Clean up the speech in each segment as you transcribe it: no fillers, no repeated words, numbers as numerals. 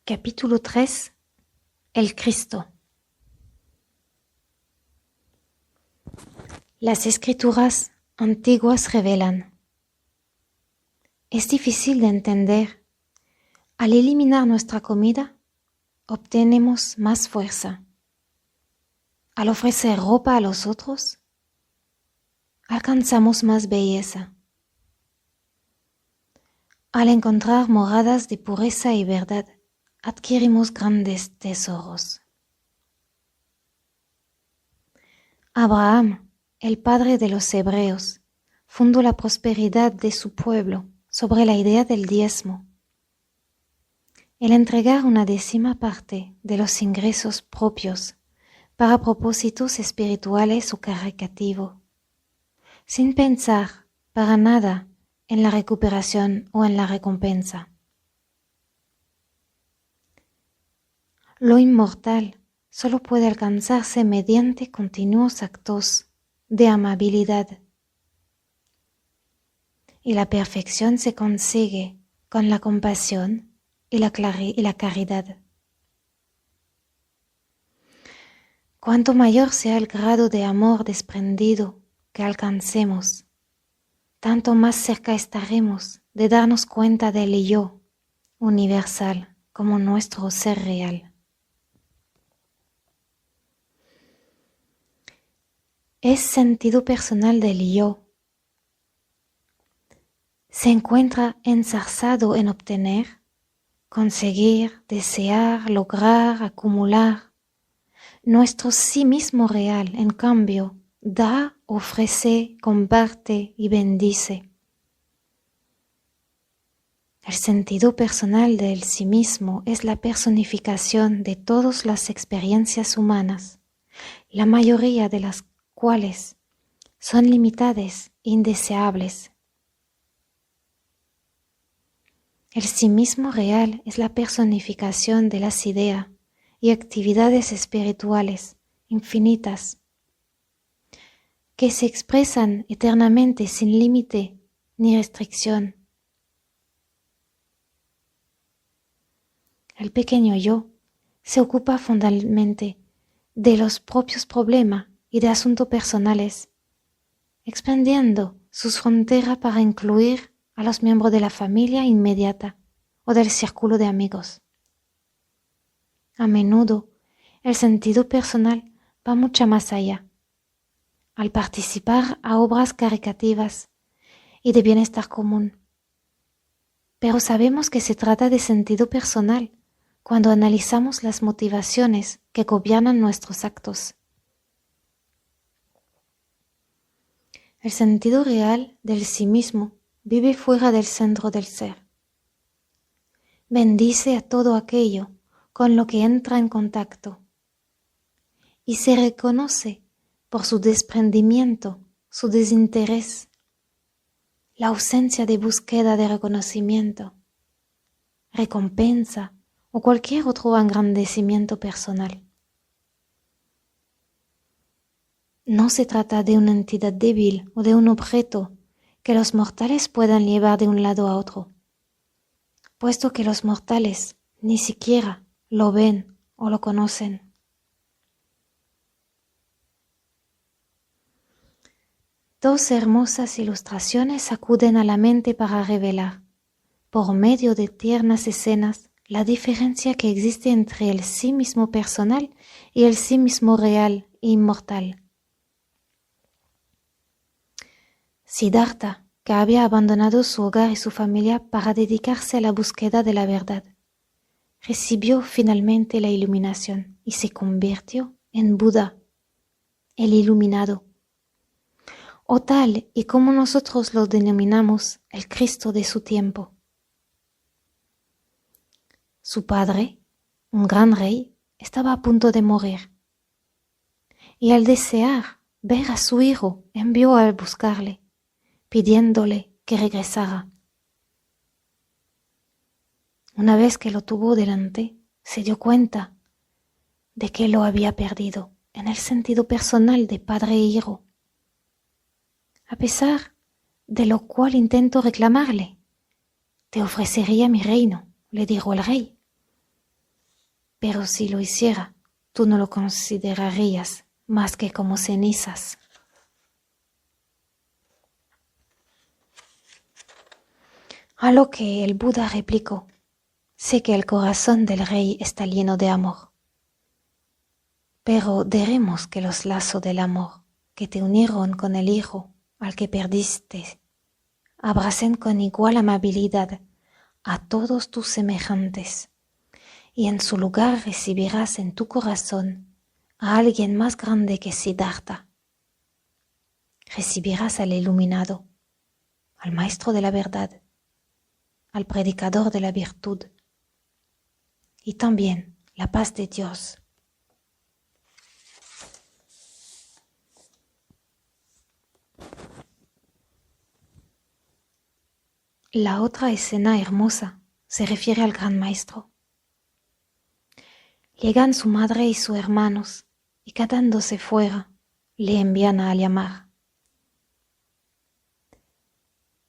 Capítulo 3. El Cristo. Las escrituras antiguas revelan. Es difícil de entender. Al eliminar nuestra comida, obtenemos más fuerza. Al ofrecer ropa a los otros, alcanzamos más belleza. Al encontrar moradas de pureza y verdad, adquirimos grandes tesoros. Abraham, el padre de los hebreos, fundó la prosperidad de su pueblo sobre la idea del diezmo. El entregar una 10ª parte de los ingresos propios para propósitos espirituales o caritativos, sin pensar para nada en la recuperación o en la recompensa. Lo inmortal solo puede alcanzarse mediante continuos actos de amabilidad. Y la perfección se consigue con la compasión y la caridad. Cuanto mayor sea el grado de amor desprendido que alcancemos, tanto más cerca estaremos de darnos cuenta del yo universal como nuestro ser real. Es sentido personal del yo. Se encuentra enzarzado en obtener, conseguir, desear, lograr, acumular. Nuestro sí mismo real, en cambio, da, ofrece, comparte y bendice. El sentido personal del sí mismo es la personificación de todas las experiencias humanas, la mayoría de las cuales son limitadas e indeseables. El sí mismo real es la personificación de las ideas y actividades espirituales infinitas que se expresan eternamente sin límite ni restricción. El pequeño yo se ocupa fundamentalmente de los propios problemas y de asuntos personales, expandiendo sus fronteras para incluir a los miembros de la familia inmediata o del círculo de amigos. A menudo, el sentido personal va mucho más allá. Al participar a obras caritativas y de bienestar común. Pero sabemos que se trata de sentido personal cuando analizamos las motivaciones que gobiernan nuestros actos. El sentido real del sí mismo vive fuera del centro del ser. Bendice a todo aquello con lo que entra en contacto y se reconoce por su desprendimiento, su desinterés, la ausencia de búsqueda de reconocimiento, recompensa o cualquier otro engrandecimiento personal. No se trata de una entidad débil o de un objeto que los mortales puedan llevar de un lado a otro, puesto que los mortales ni siquiera lo ven o lo conocen. Dos hermosas ilustraciones acuden a la mente para revelar, por medio de tiernas escenas, la diferencia que existe entre el sí mismo personal y el sí mismo real e inmortal. Siddhartha, que había abandonado su hogar y su familia para dedicarse a la búsqueda de la verdad, recibió finalmente la iluminación y se convirtió en Buda, el iluminado, o tal y como nosotros lo denominamos, el Cristo de su tiempo. Su padre, un gran rey, estaba a punto de morir, y al desear ver a su hijo, envió a buscarle, pidiéndole que regresara. Una vez que lo tuvo delante, se dio cuenta de que lo había perdido en el sentido personal de padre e hijo. A pesar de lo cual intentó reclamarle. «Te ofrecería mi reino», le dijo el rey, pero si lo hiciera, tú no lo considerarías más que como cenizas. A lo que el Buda replicó: sé que el corazón del rey está lleno de amor, pero diremos que los lazos del amor que te unieron con el hijo al que perdiste abracen con igual amabilidad a todos tus semejantes, y en su lugar recibirás en tu corazón a alguien más grande que Siddhartha. Recibirás al iluminado, al maestro de la verdad, al predicador de la virtud, y también la paz de Dios. La otra escena hermosa se refiere al gran maestro. Llegan su madre y sus hermanos, y quedándose fuera, le envían a llamar.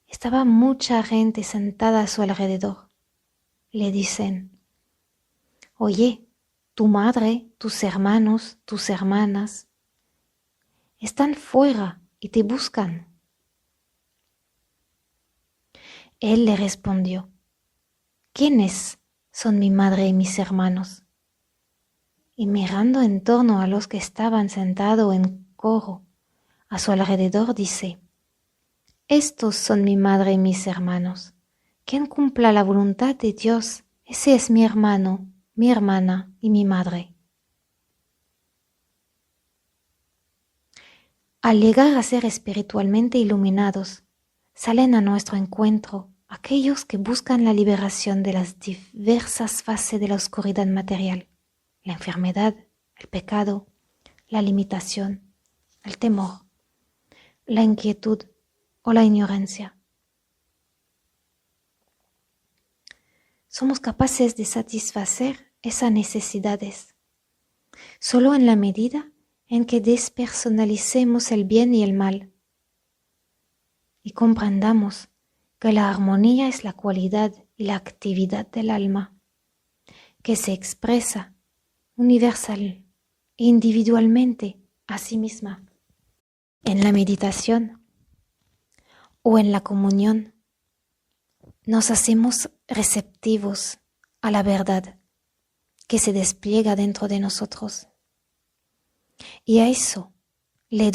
Estaba mucha gente sentada a su alrededor. Le dicen: oye, tu madre, tus hermanos, tus hermanas, están fuera y te buscan. Él le respondió: ¿quiénes son mi madre y mis hermanos? Y mirando en torno a los que estaban sentados en coro a su alrededor, dice: estos son mi madre y mis hermanos. Quien cumpla la voluntad de Dios, ese es mi hermano, mi hermana y mi madre. Al llegar a ser espiritualmente iluminados, salen a nuestro encuentro aquellos que buscan la liberación de las diversas fases de la oscuridad material, la enfermedad, el pecado, la limitación, el temor, la inquietud o la ignorancia. Somos capaces de satisfacer esas necesidades solo en la medida en que despersonalicemos el bien y el mal y comprendamos que la armonía es la cualidad y la actividad del alma, que se expresa universal e individualmente a sí misma. En la meditación o en la comunión nos hacemos receptivos a la verdad que se despliega dentro de nosotros, y a eso le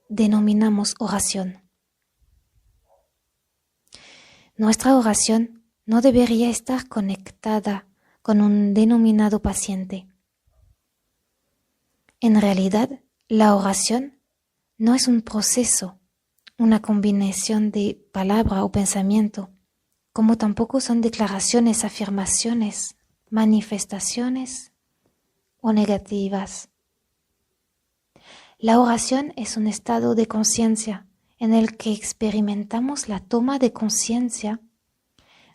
denominamos oración. Nuestra oración no debería estar conectada con un denominado paciente. En realidad, la oración no es un proceso, una combinación de palabra o pensamiento, como tampoco son declaraciones, afirmaciones, manifestaciones o negativas. La oración es un estado de conciencia en el que experimentamos la toma de conciencia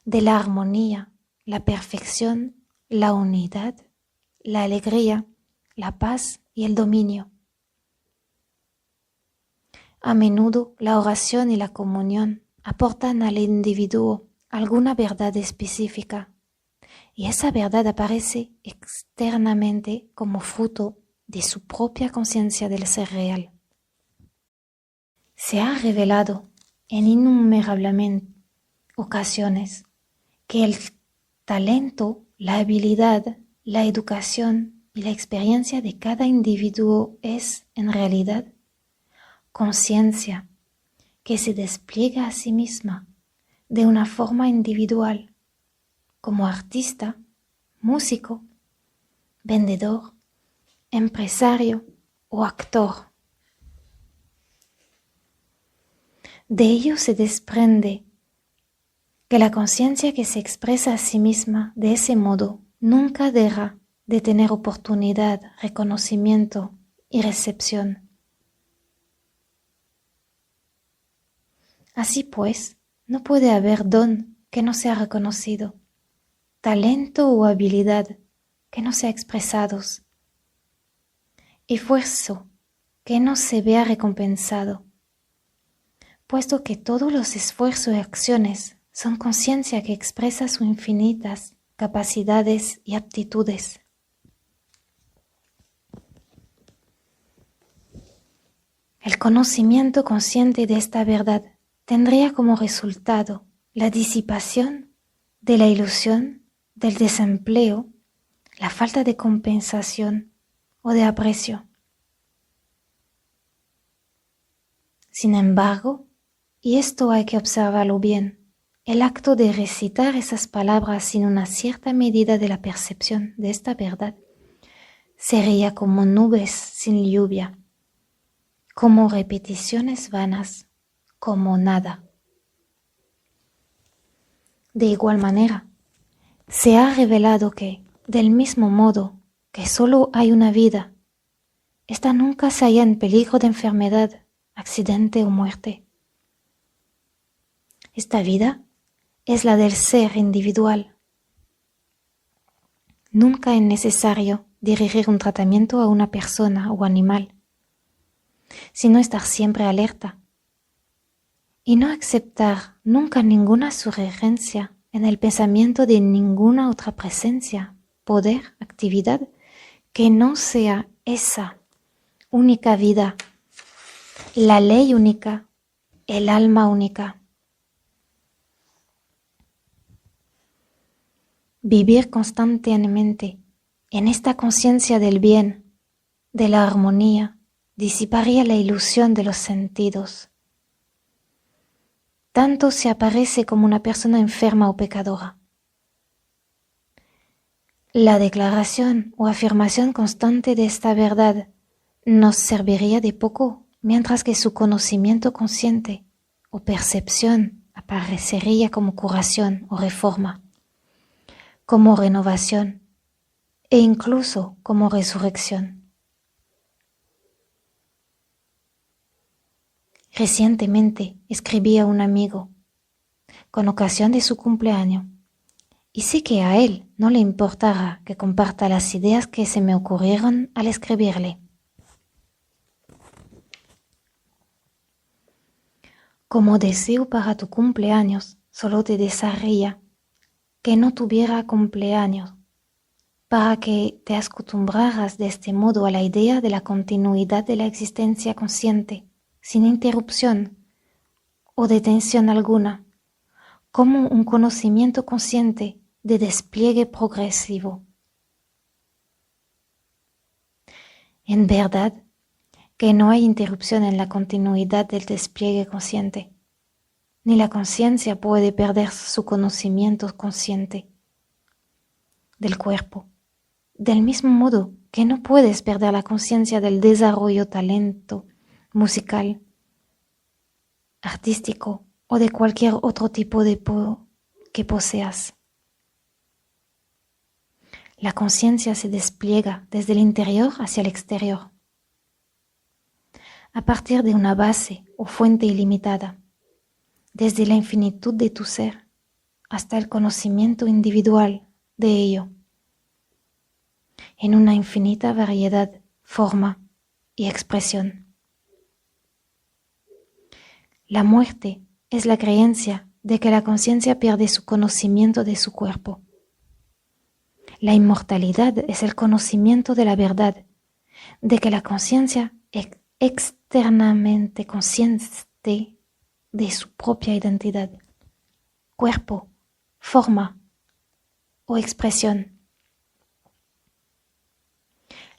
de la armonía, la perfección, la unidad, la alegría, la paz y el dominio. A menudo la oración y la comunión aportan al individuo alguna verdad específica, y esa verdad aparece externamente como fruto de su propia conciencia del ser real. Se ha revelado en innumerables ocasiones que el talento, la habilidad, la educación y la experiencia de cada individuo es, en realidad, conciencia que se despliega a sí misma de una forma individual, como artista, músico, vendedor, empresario o actor. De ello se desprende que la conciencia que se expresa a sí misma de ese modo nunca deja de tener oportunidad, reconocimiento y recepción. Así pues, no puede haber don que no sea reconocido, talento o habilidad que no sea expresados, esfuerzo que no se vea recompensado, puesto que todos los esfuerzos y acciones son conciencia que expresa sus infinitas capacidades y aptitudes. El conocimiento consciente de esta verdad tendría como resultado la disipación de la ilusión, del desempleo, la falta de compensación o de aprecio. Sin embargo, y esto hay que observarlo bien, el acto de recitar esas palabras sin una cierta medida de la percepción de esta verdad sería como nubes sin lluvia, como repeticiones vanas, como nada. De igual manera, se ha revelado que, del mismo modo que solo hay una vida, esta nunca se halla en peligro de enfermedad, accidente o muerte. Esta vida es la del ser individual. Nunca es necesario dirigir un tratamiento a una persona o animal, sino estar siempre alerta y no aceptar nunca ninguna sugerencia en el pensamiento de ninguna otra presencia, poder, actividad que no sea esa única vida, la ley única, el alma única. Vivir constantemente en esta conciencia del bien, de la armonía, disiparía la ilusión de los sentidos. Tanto se aparece como una persona enferma o pecadora. La declaración o afirmación constante de esta verdad nos serviría de poco, mientras que su conocimiento consciente o percepción aparecería como curación o reforma, como renovación e incluso como resurrección. Recientemente escribí a un amigo con ocasión de su cumpleaños y sé que a él no le importará que comparta las ideas que se me ocurrieron al escribirle. Como deseo para tu cumpleaños, solo te desearía que no tuviera cumpleaños, para que te acostumbraras de este modo a la idea de la continuidad de la existencia consciente, sin interrupción o detención alguna, como un conocimiento consciente de despliegue progresivo. En verdad que no hay interrupción en la continuidad del despliegue consciente, ni la conciencia puede perder su conocimiento consciente del cuerpo, del mismo modo que no puedes perder la conciencia del desarrollo talento musical, artístico o de cualquier otro tipo de que poseas. La conciencia se despliega desde el interior hacia el exterior, a partir de una base o fuente ilimitada, desde la infinitud de tu ser hasta el conocimiento individual de ello, en una infinita variedad, forma y expresión. La muerte es la creencia de que la conciencia pierde su conocimiento de su cuerpo. La inmortalidad es el conocimiento de la verdad, de que la conciencia es externamente consciente de su propia identidad, cuerpo, forma o expresión.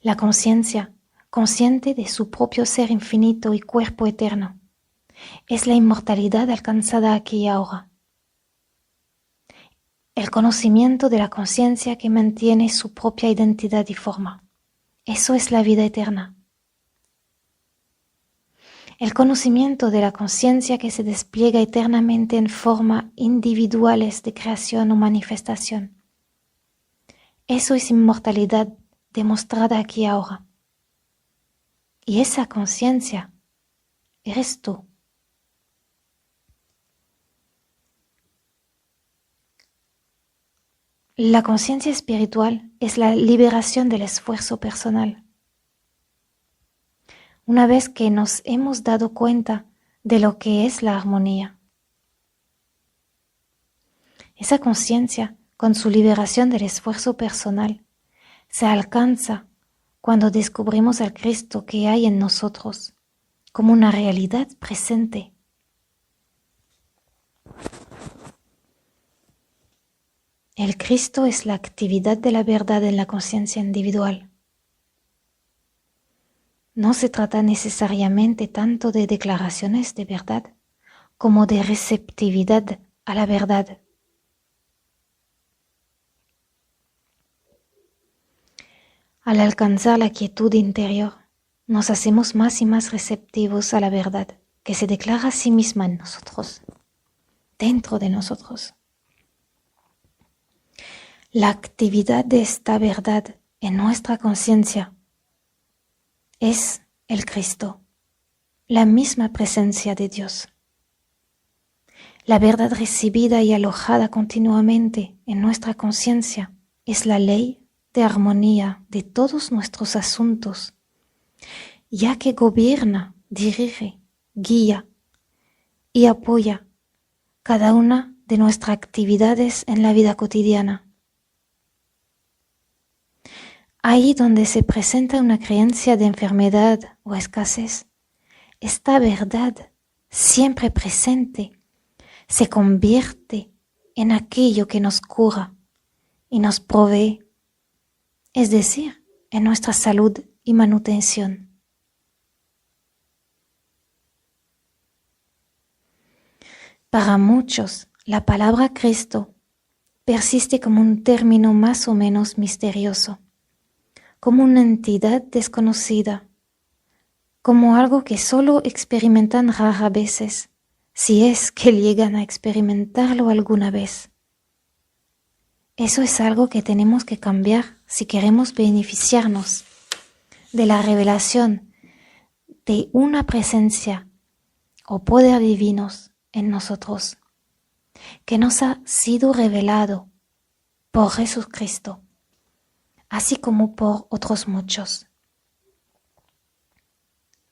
La conciencia, consciente de su propio ser infinito y cuerpo eterno, es la inmortalidad alcanzada aquí y ahora. El conocimiento de la conciencia que mantiene su propia identidad y forma. Eso es la vida eterna. El conocimiento de la conciencia que se despliega eternamente en forma individuales de creación o manifestación. Eso es inmortalidad demostrada aquí y ahora. Y esa conciencia eres tú. La conciencia espiritual es la liberación del esfuerzo personal. Una vez que nos hemos dado cuenta de lo que es la armonía. Esa conciencia, con su liberación del esfuerzo personal, se alcanza cuando descubrimos al Cristo que hay en nosotros, como una realidad presente. El Cristo es la actividad de la verdad en la conciencia individual. No se trata necesariamente tanto de declaraciones de verdad como de receptividad a la verdad. Al alcanzar la quietud interior, nos hacemos más y más receptivos a la verdad que se declara a sí misma en nosotros, dentro de nosotros. La actividad de esta verdad en nuestra conciencia es el Cristo, la misma presencia de Dios. La verdad recibida y alojada continuamente en nuestra conciencia es la ley de armonía de todos nuestros asuntos, ya que gobierna, dirige, guía y apoya cada una de nuestras actividades en la vida cotidiana. Ahí donde se presenta una creencia de enfermedad o escasez, esta verdad siempre presente se convierte en aquello que nos cura y nos provee, es decir, en nuestra salud y manutención. Para muchos, la palabra Cristo persiste como un término más o menos misterioso, como una entidad desconocida, como algo que solo experimentan raras veces, si es que llegan a experimentarlo alguna vez. Eso es algo que tenemos que cambiar si queremos beneficiarnos de la revelación de una presencia o poder divinos en nosotros, que nos ha sido revelado por Jesucristo, así como por otros muchos.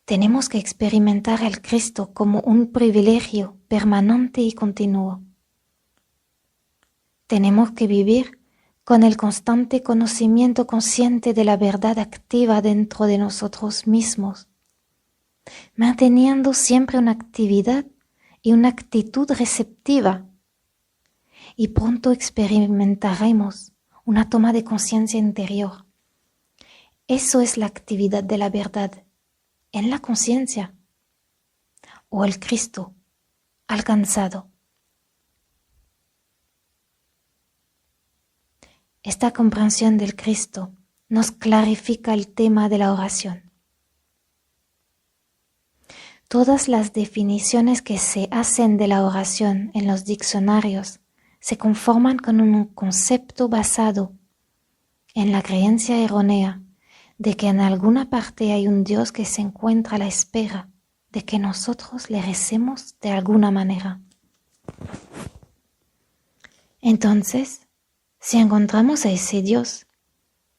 Tenemos que experimentar al Cristo como un privilegio permanente y continuo. Tenemos que vivir con el constante conocimiento consciente de la verdad activa dentro de nosotros mismos, manteniendo siempre una actividad y una actitud receptiva, y pronto experimentaremos una toma de conciencia interior. Eso es la actividad de la verdad en la conciencia, o el Cristo alcanzado. Esta comprensión del Cristo nos clarifica el tema de la oración. Todas las definiciones que se hacen de la oración en los diccionarios se conforman con un concepto basado en la creencia errónea de que en alguna parte hay un Dios que se encuentra a la espera de que nosotros le recemos de alguna manera. Entonces, si encontramos a ese Dios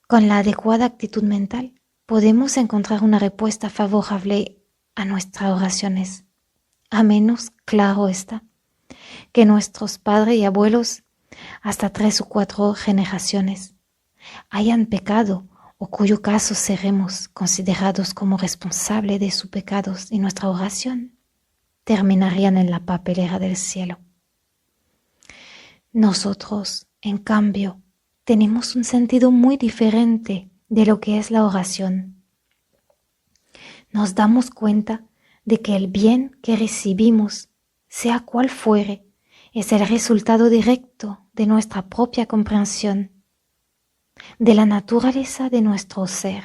con la adecuada actitud mental, podemos encontrar una respuesta favorable a nuestras oraciones, a menos, claro está, que nuestros padres y abuelos, hasta 3 o 4 generaciones, hayan pecado, o cuyo caso seremos considerados como responsables de sus pecados y nuestra oración terminarían en la papelera del cielo. Nosotros, en cambio, tenemos un sentido muy diferente de lo que es la oración. Nos damos cuenta de que el bien que recibimos, sea cual fuere, es el resultado directo de nuestra propia comprensión de la naturaleza de nuestro ser.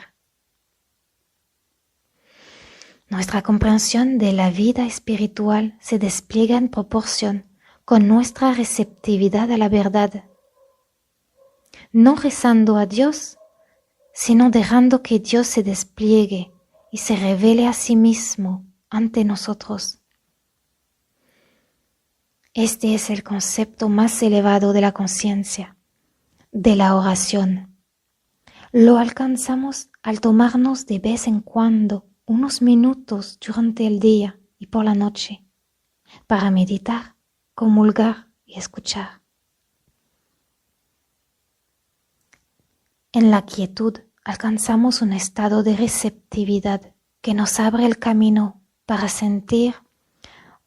Nuestra comprensión de la vida espiritual se despliega en proporción con nuestra receptividad a la verdad, no rezando a Dios, sino dejando que Dios se despliegue y se revele a sí mismo ante nosotros. Este es el concepto más elevado de la conciencia, de la oración. Lo alcanzamos al tomarnos de vez en cuando unos minutos durante el día y por la noche para meditar, comulgar y escuchar. En la quietud alcanzamos un estado de receptividad que nos abre el camino para sentir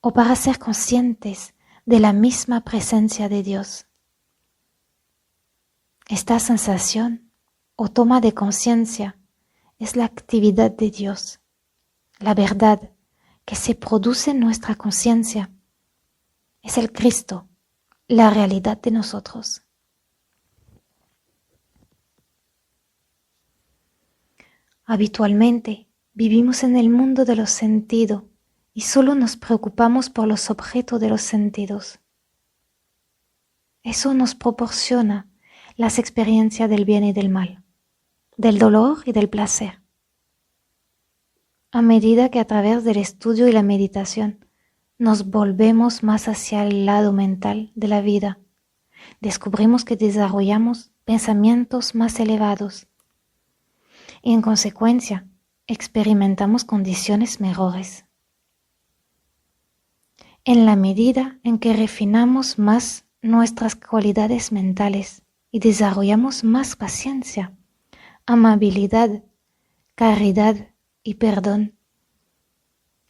o para ser conscientes de la misma presencia de Dios. Esta sensación o toma de conciencia es la actividad de Dios, la verdad que se produce en nuestra conciencia. Es el Cristo, la realidad de nosotros. Habitualmente vivimos en el mundo de los sentidos y solo nos preocupamos por los objetos de los sentidos. Eso nos proporciona las experiencias del bien y del mal, del dolor y del placer. A medida que a través del estudio y la meditación nos volvemos más hacia el lado mental de la vida, descubrimos que desarrollamos pensamientos más elevados y en consecuencia experimentamos condiciones mejores. En la medida en que refinamos más nuestras cualidades mentales y desarrollamos más paciencia, amabilidad, caridad y perdón,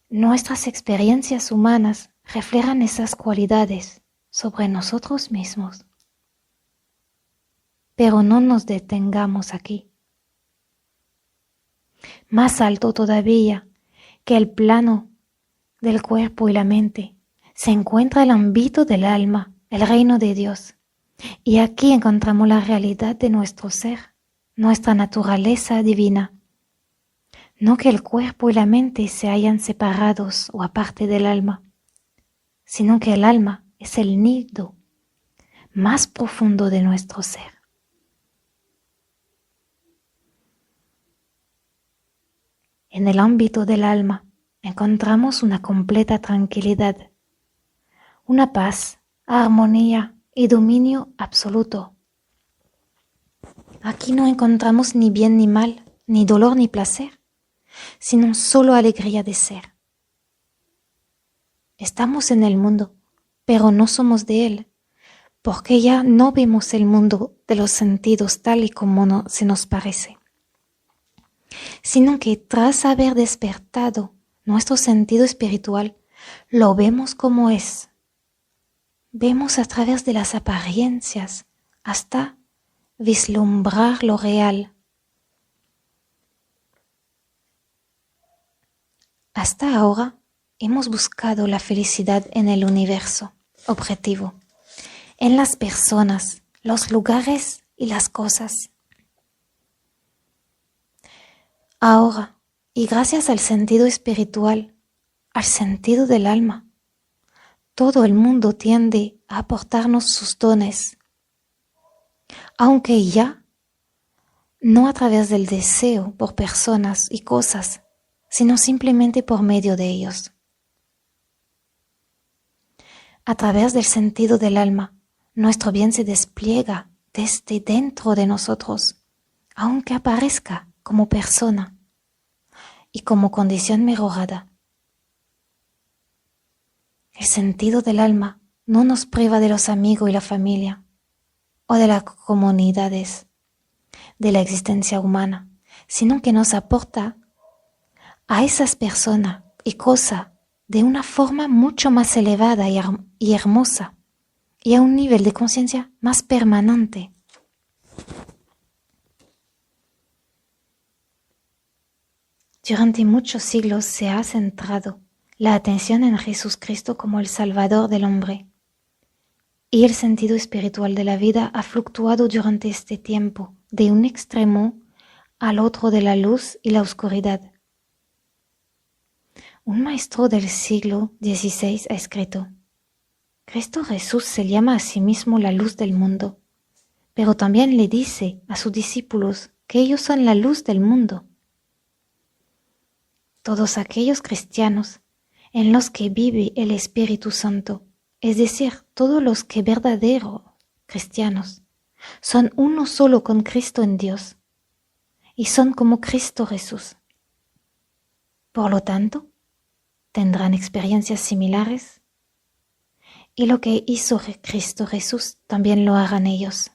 nuestras experiencias humanas reflejan esas cualidades sobre nosotros mismos. Pero no nos detengamos aquí. Más alto todavía que el plano del cuerpo y la mente, se encuentra el ámbito del alma, el reino de Dios. Y aquí encontramos la realidad de nuestro ser, nuestra naturaleza divina. No que el cuerpo y la mente se hayan separados o aparte del alma, sino que el alma es el nido más profundo de nuestro ser. En el ámbito del alma encontramos una completa tranquilidad, una paz, armonía y dominio absoluto. Aquí no encontramos ni bien ni mal, ni dolor ni placer, sino solo alegría de ser. Estamos en el mundo, pero no somos de él, porque ya no vemos el mundo de los sentidos tal y como se nos parece, sino que tras haber despertado nuestro sentido espiritual, lo vemos como es. Vemos a través de las apariencias hasta vislumbrar lo real. Hasta ahora hemos buscado la felicidad en el universo objetivo, en las personas, los lugares y las cosas. Ahora, y gracias al sentido espiritual, al sentido del alma, todo el mundo tiende a aportarnos sus dones, aunque ya no a través del deseo por personas y cosas, sino simplemente por medio de ellos. A través del sentido del alma, nuestro bien se despliega desde dentro de nosotros, aunque aparezca como persona y como condición mejorada. El sentido del alma no nos priva de los amigos y la familia, o de las comunidades, de la existencia humana, sino que nos aporta a esas personas y cosas de una forma mucho más elevada y hermosa, y a un nivel de conciencia más permanente. Durante muchos siglos se ha centrado la atención en Jesucristo como el Salvador del hombre, y el sentido espiritual de la vida ha fluctuado durante este tiempo de un extremo al otro de la luz y la oscuridad. Un maestro del siglo XVI ha escrito: Cristo Jesús se llama a sí mismo la luz del mundo, pero también le dice a sus discípulos que ellos son la luz del mundo. Todos aquellos cristianos en los que vive el Espíritu Santo, es decir, todos los que verdaderos cristianos, son uno solo con Cristo en Dios y son como Cristo Jesús. Por lo tanto, tendrán experiencias similares y lo que hizo Cristo Jesús también lo harán ellos.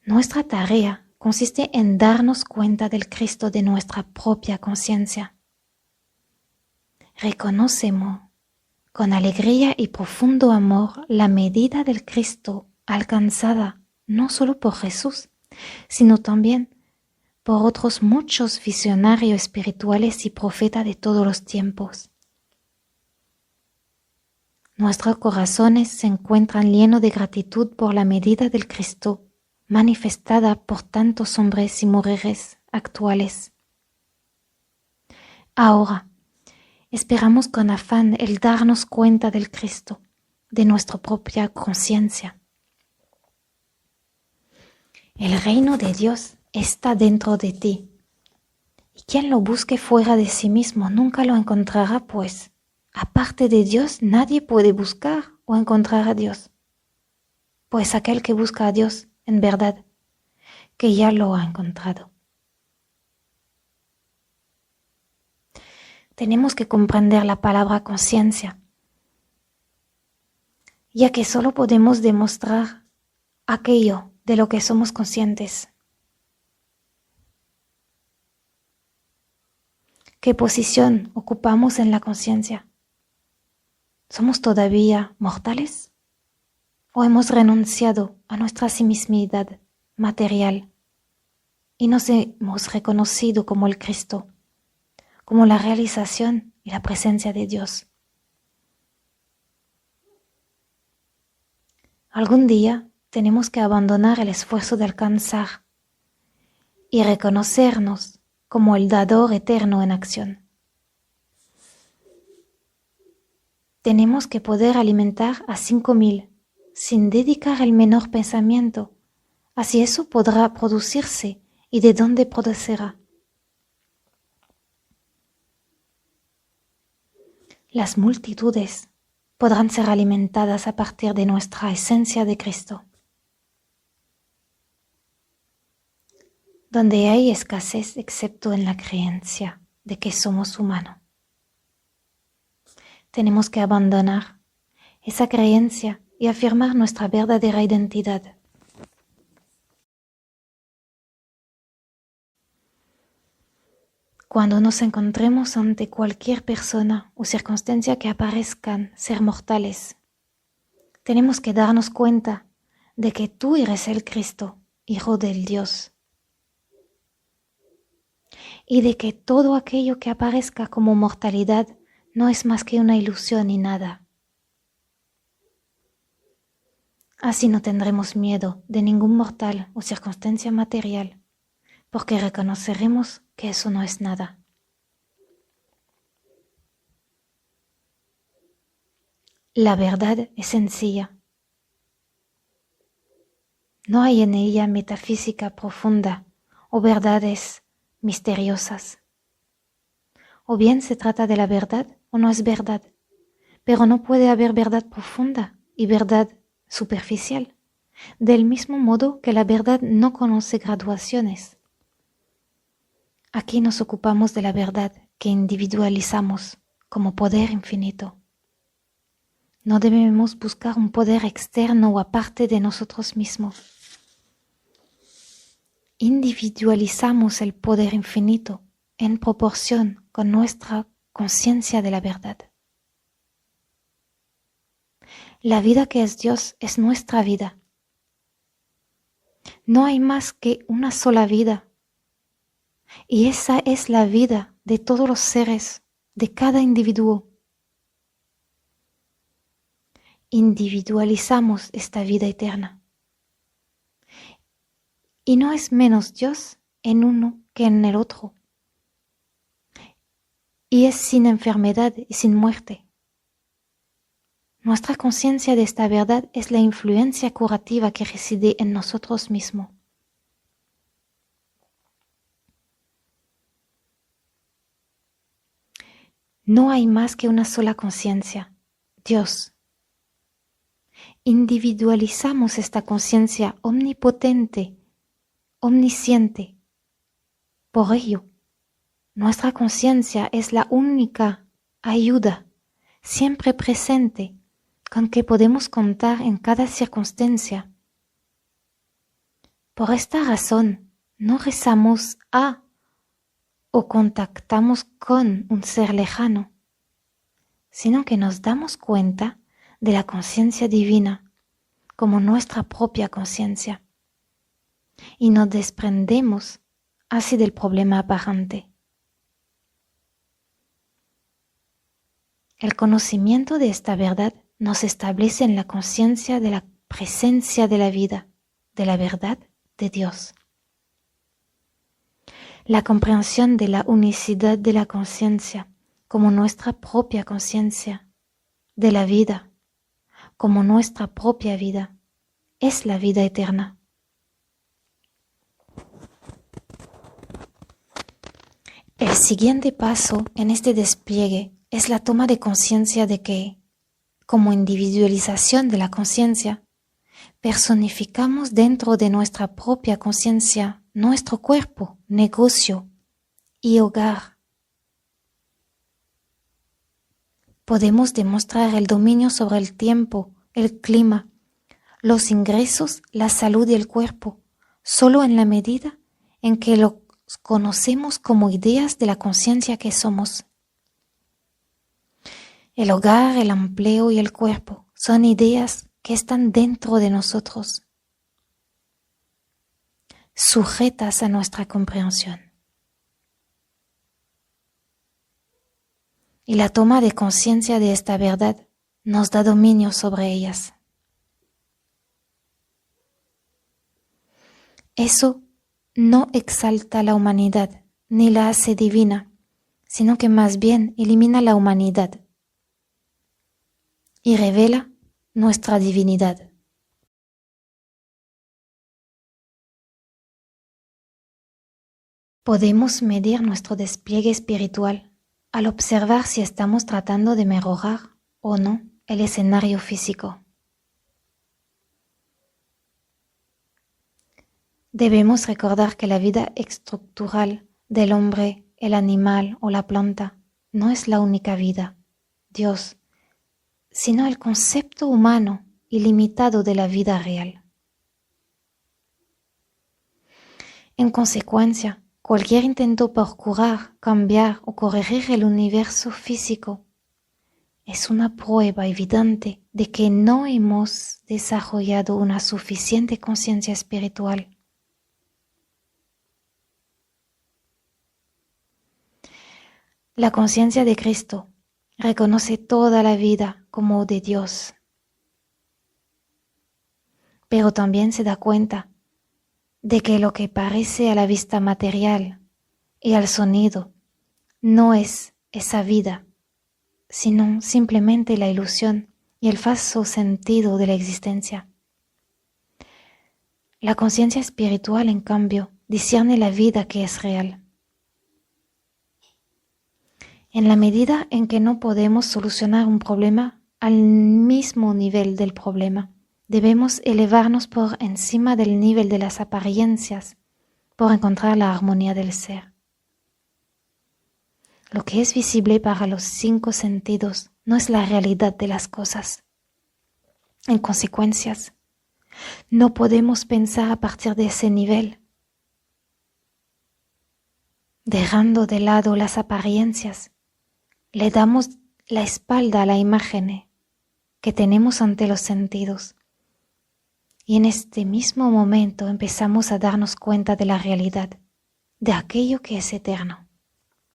Nuestra tarea consiste en darnos cuenta del Cristo de nuestra propia conciencia. Reconocemos con alegría y profundo amor la medida del Cristo alcanzada no solo por Jesús, sino también por otros muchos visionarios espirituales y profetas de todos los tiempos. Nuestros corazones se encuentran llenos de gratitud por la medida del Cristo manifestada por tantos hombres y mujeres actuales. Ahora, esperamos con afán el darnos cuenta del Cristo, de nuestra propia conciencia. El reino de Dios está dentro de ti, y quien lo busque fuera de sí mismo nunca lo encontrará, pues aparte de Dios nadie puede buscar o encontrar a Dios, pues aquel que busca a Dios, en verdad, que ya lo ha encontrado. Tenemos que comprender la palabra conciencia, ya que solo podemos demostrar aquello de lo que somos conscientes. ¿Qué posición ocupamos en la conciencia? ¿Somos todavía mortales? ¿O hemos renunciado a nuestra ensimismidad material y nos hemos reconocido como el Cristo, como la realización y la presencia de Dios? Algún día tenemos que abandonar el esfuerzo de alcanzar y reconocernos como el dador eterno en acción. Tenemos que poder alimentar a 5.000 sin dedicar el menor pensamiento, así eso podrá producirse y de dónde producirá. Las multitudes podrán ser alimentadas a partir de nuestra esencia de Cristo. Donde hay escasez excepto en la creencia de que somos humanos. Tenemos que abandonar esa creencia y afirmar nuestra verdadera identidad. Cuando nos encontremos ante cualquier persona o circunstancia que aparezcan ser mortales, tenemos que darnos cuenta de que tú eres el Cristo, Hijo del Dios, y de que todo aquello que aparezca como mortalidad no es más que una ilusión y nada. Así no tendremos miedo de ningún mortal o circunstancia material, porque reconoceremos que eso no es nada. La verdad es sencilla. No hay en ella metafísica profunda o verdades misteriosas. O bien se trata de la verdad o no es verdad, pero no puede haber verdad profunda y verdad superficial, del mismo modo que la verdad no conoce graduaciones. Aquí nos ocupamos de la verdad que individualizamos como poder infinito. No debemos buscar un poder externo o aparte de nosotros mismos. Individualizamos el poder infinito en proporción con nuestra conciencia de la verdad. La vida que es Dios es nuestra vida. No hay más que una sola vida. Y esa es la vida de todos los seres, de cada individuo. Individualizamos esta vida eterna. Y no es menos Dios en uno que en el otro. Y es sin enfermedad y sin muerte. Nuestra conciencia de esta verdad es la influencia curativa que reside en nosotros mismos. No hay más que una sola conciencia, Dios. Individualizamos esta conciencia omnipotente, omnisciente. Por ello, nuestra conciencia es la única ayuda siempre presente con que podemos contar en cada circunstancia. Por esta razón, no rezamos a o contactamos con un ser lejano, sino que nos damos cuenta de la conciencia divina como nuestra propia conciencia y nos desprendemos así del problema aparente. El conocimiento de esta verdad nos establece en la conciencia de la presencia de la vida, de la verdad de Dios. La comprensión de la unicidad de la conciencia como nuestra propia conciencia, de la vida como nuestra propia vida, es la vida eterna. El siguiente paso en este despliegue es la toma de conciencia de que, como individualización de la conciencia, personificamos dentro de nuestra propia conciencia nuestro cuerpo, negocio y hogar. Podemos demostrar el dominio sobre el tiempo, el clima, los ingresos, la salud y el cuerpo, solo en la medida en que los conocemos como ideas de la conciencia que somos. El hogar, el empleo y el cuerpo son ideas que están dentro de nosotros, sujetas a nuestra comprensión. Y la toma de conciencia de esta verdad nos da dominio sobre ellas. Eso no exalta la humanidad ni la hace divina, sino que más bien elimina la humanidad y revela nuestra divinidad. Podemos medir nuestro despliegue espiritual al observar si estamos tratando de mejorar o no el escenario físico. Debemos recordar que la vida estructural del hombre, el animal o la planta no es la única vida, Dios, sino el concepto humano ilimitado de la vida real. En consecuencia, cualquier intento por curar, cambiar o corregir el universo físico es una prueba evidente de que no hemos desarrollado una suficiente conciencia espiritual. La conciencia de Cristo reconoce toda la vida como de Dios, pero también se da cuenta de que lo que parece a la vista material y al sonido no es esa vida, sino simplemente la ilusión y el falso sentido de la existencia. La conciencia espiritual, en cambio, discierne la vida que es real. En la medida en que no podemos solucionar un problema al mismo nivel del problema, debemos elevarnos por encima del nivel de las apariencias por encontrar la armonía del ser. Lo que es visible para los 5 sentidos no es la realidad de las cosas. En consecuencia, no podemos pensar a partir de ese nivel. Dejando de lado las apariencias, le damos la espalda a la imagen que tenemos ante los sentidos. Y en este mismo momento empezamos a darnos cuenta de la realidad, de aquello que es eterno.